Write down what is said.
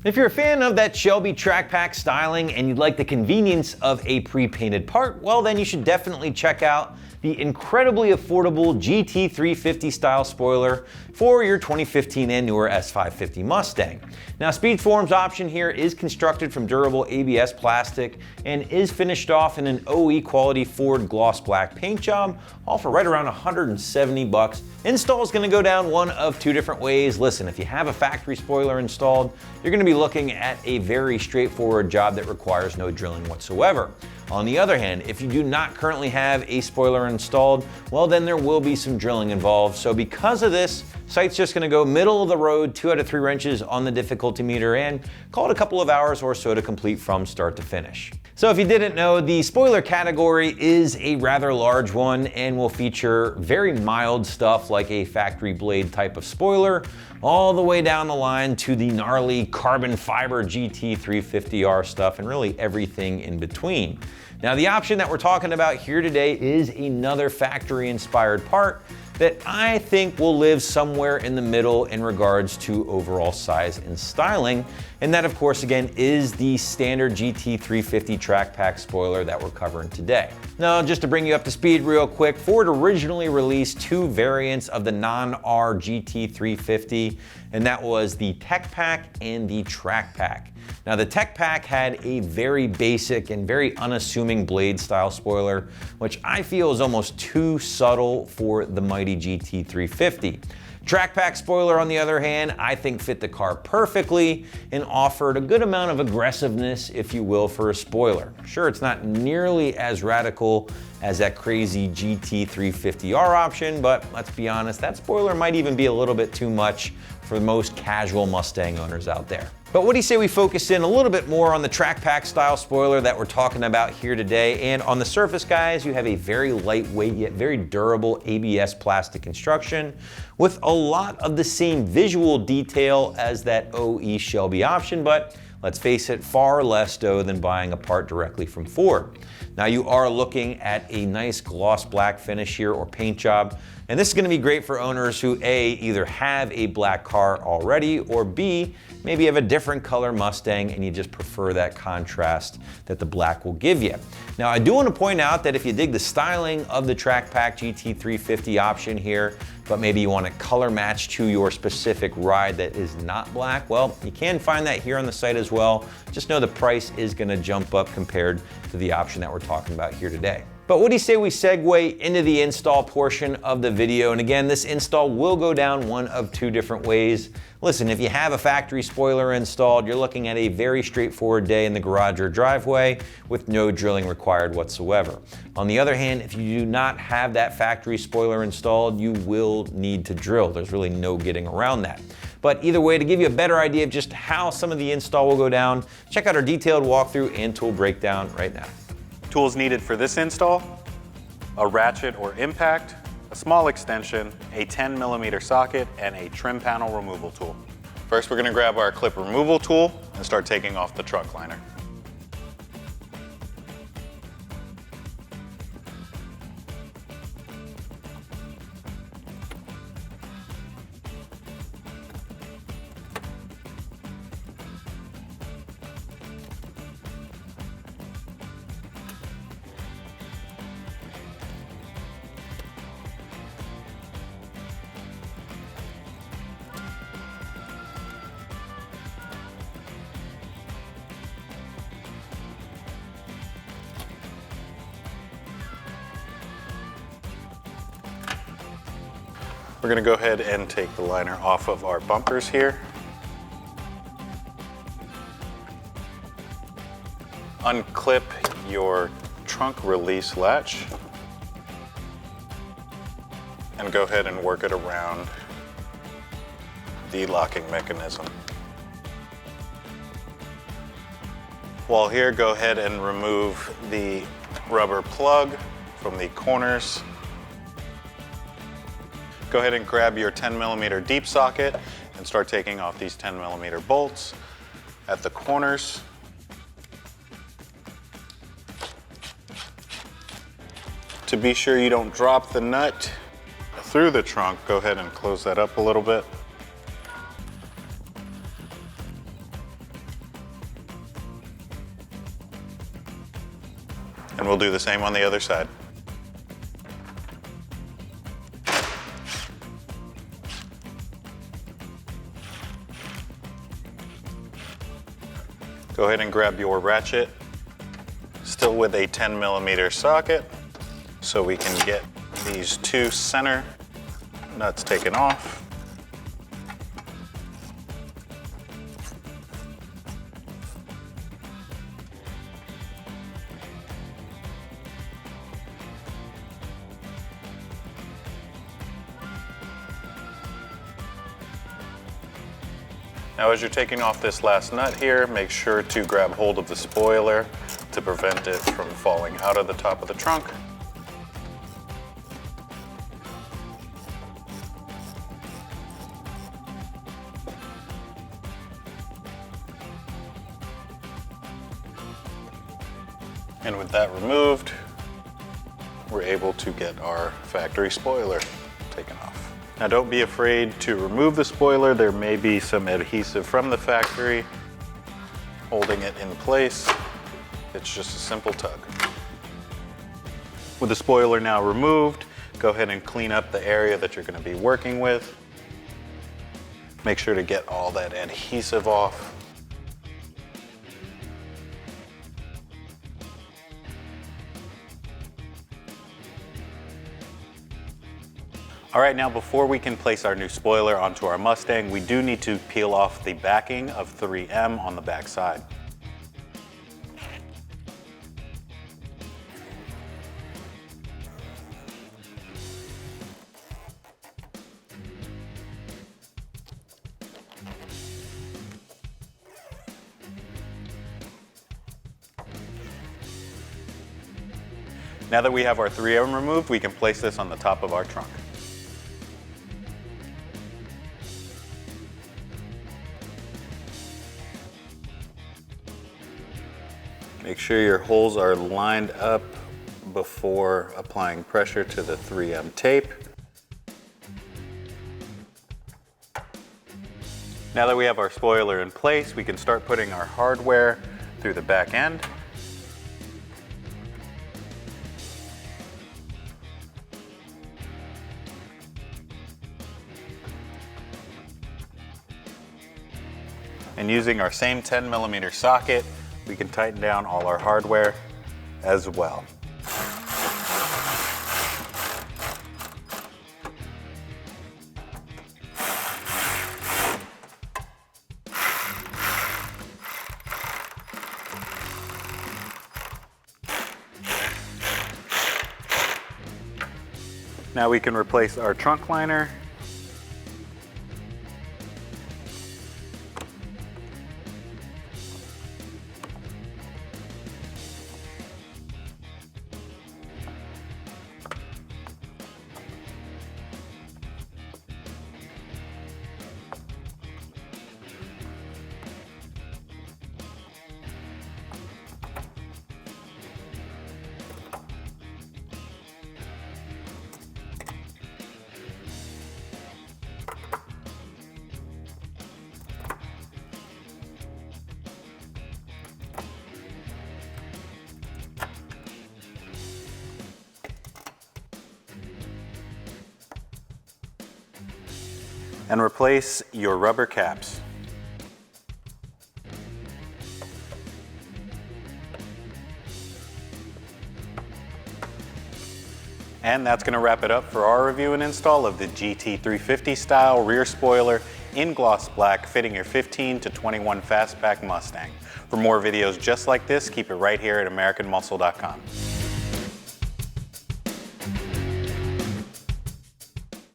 If you're a fan of that Shelby track pack styling and you'd like the convenience of a pre-painted part, well then you should definitely check out the incredibly affordable GT350 style spoiler for your 2015 and newer S550 Mustang. Now, Speedform's option here is constructed from durable ABS plastic and is finished off in an OE quality Ford gloss black paint job, all for right around 170 bucks. Install is gonna go down one of two different ways. Listen, if you have a factory spoiler installed, you're gonna be looking at a very straightforward job that requires no drilling whatsoever. On the other hand, if you do not currently have a spoiler installed, well then there will be some drilling involved. So because of this, site's just gonna go middle of the road, 2 out of 3 wrenches on the difficulty meter, and call it a couple of hours or so to complete from start to finish. So if you didn't know, the spoiler category is a rather large one and will feature very mild stuff like a factory blade type of spoiler, all the way down the line to the gnarly carbon fiber GT350R stuff and really everything in between. Now, the option that we're talking about here today is another factory inspired part that I think will live somewhere in the middle in regards to overall size and styling. And that, of course, again, is the standard GT350 track pack spoiler that we're covering today. Now, just to bring you up to speed real quick, Ford originally released 2 variants of the non-R GT350, and that was the Tech Pack and the Track Pack. Now, the Tech Pack had a very basic and very unassuming blade style spoiler, which I feel is almost too subtle for the mighty GT350. Track Pack spoiler, on the other hand, I think fit the car perfectly and offered a good amount of aggressiveness, if you will, for a spoiler. Sure, it's not nearly as radical as that crazy GT350R option, but let's be honest, that spoiler might even be a little bit too much for most casual Mustang owners out there. But what do you say we focus in a little bit more on the track pack style spoiler that we're talking about here today? And on the surface, guys, you have a very lightweight yet very durable ABS plastic construction with a lot of the same visual detail as that OE Shelby option, but let's face it, far less so than buying a part directly from Ford. Now, you are looking at a nice gloss black finish here or paint job, and this is gonna be great for owners who A, either have a black car already, or B, maybe have a different color Mustang and you just prefer that contrast that the black will give you. Now, I do want to point out that if you dig the styling of the Track Pack GT350 option here, but maybe you want a color match to your specific ride that is not black, well, you can find that here on the site as well. Just know the price is going to jump up compared to the option that we're talking about here today. But what do you say we segue into the install portion of the video? And again, this install will go down one of two different ways. Listen, if you have a factory spoiler installed, you're looking at a very straightforward day in the garage or driveway with no drilling required whatsoever. On the other hand, if you do not have that factory spoiler installed, you will need to drill. There's really no getting around that. But either way, to give you a better idea of just how some of the install will go down, check out our detailed walkthrough and tool breakdown right now. Tools needed for this install: a ratchet or impact, a small extension, a 10mm socket, and a trim panel removal tool. First, we're gonna grab our clip removal tool and start taking off the trunk liner. We're gonna go ahead and take the liner off of our bumpers here. Unclip your trunk release latch and go ahead and work it around the locking mechanism. While here, go ahead and remove the rubber plug from the corners. Go ahead and grab your 10mm deep socket and start taking off these 10mm bolts at the corners. To be sure you don't drop the nut through the trunk, go ahead and close that up a little bit. And we'll do the same on the other side. Go ahead and grab your ratchet, still with a 10mm socket, so we can get these two center nuts taken off. Now as you're taking off this last nut here, make sure to grab hold of the spoiler to prevent it from falling out of the top of the trunk. And with that removed, we're able to get our factory spoiler taken off. Now don't be afraid to remove the spoiler. There may be some adhesive from the factory holding it in place. It's just a simple tug. With the spoiler now removed, go ahead and clean up the area that you're going to be working with. Make sure to get all that adhesive off. All right, now before we can place our new spoiler onto our Mustang, we do need to peel off the backing of 3M on the back side. Now that we have our 3M removed, we can place this on the top of our trunk. Make sure your holes are lined up before applying pressure to the 3M tape. Now that we have our spoiler in place, we can start putting our hardware through the back end. And using our same 10mm socket, we can tighten down all our hardware as well. Now we can replace our trunk liner. And replace your rubber caps. And that's going to wrap it up for our review and install of the GT350 Style Rear Spoiler in gloss black, fitting your 15 to 21 Fastback Mustang. For more videos just like this, keep it right here at AmericanMuscle.com.